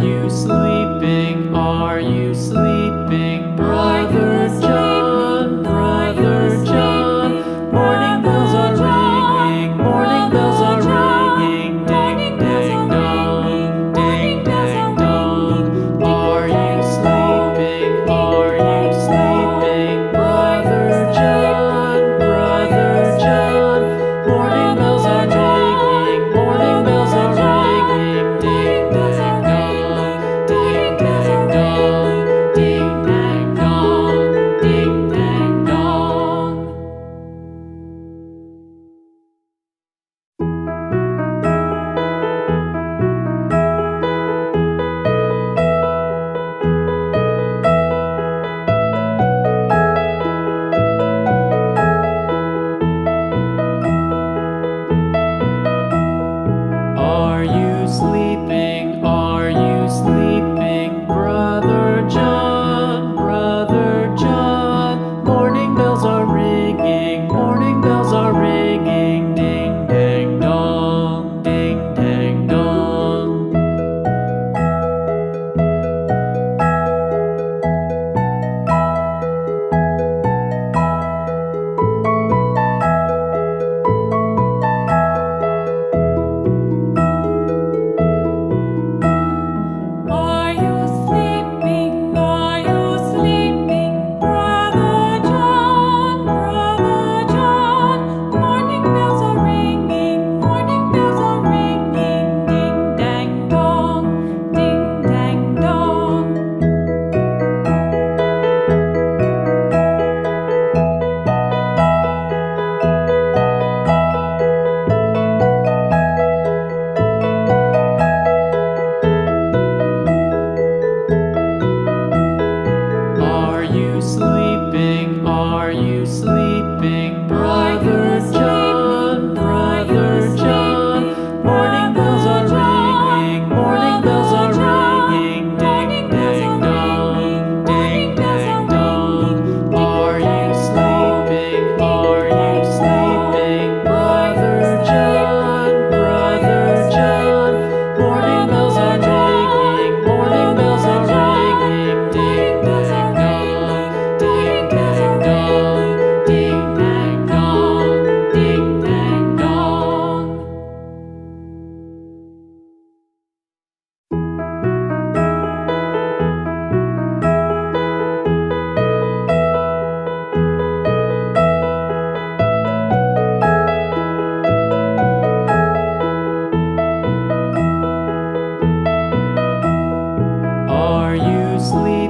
you sleeping? Are you sleeping? Brother John, Brother John. Morning bells are ringing, morning bells are ringing. Ding, dang, dong, ding, dang, dong. Are you sleeping? Are you sleeping? Brother John, Brother John. Morning bells are ringing, morning bells are ringing. Ding, dang, dong, ding, dang, dong, ding, dang, dong, ding, dang, dong. Are you sleeping? Are you sleeping? Brother John, Brother John. Morning bells are ringing, morning bells are ringing. Ding, dang, dong, ding, dang, dong. Are you sleeping? Are you sleeping? Brother John, Brother John. Morning bells are ringing, morning bells are ringing. Ding dang dong, ding dang dong. Are you sleeping? Are you sleeping? Brother you John, sleeping? Are you Brother John. sleeping? Morning bells are Brother John, ringing, morning bells are Brother John. ringing. Ding, Morning bells dang, are dong, ringing, ding, morning bells dang, are dong. ringing. Are you sleeping? Are you sleeping? Brother John, Brother John. Morning bells are ringing, morning bells are ringing. Ding, dang, dong, ding, dang, dong, ding, dang, dong, ding, dang, dong. Are you sleeping?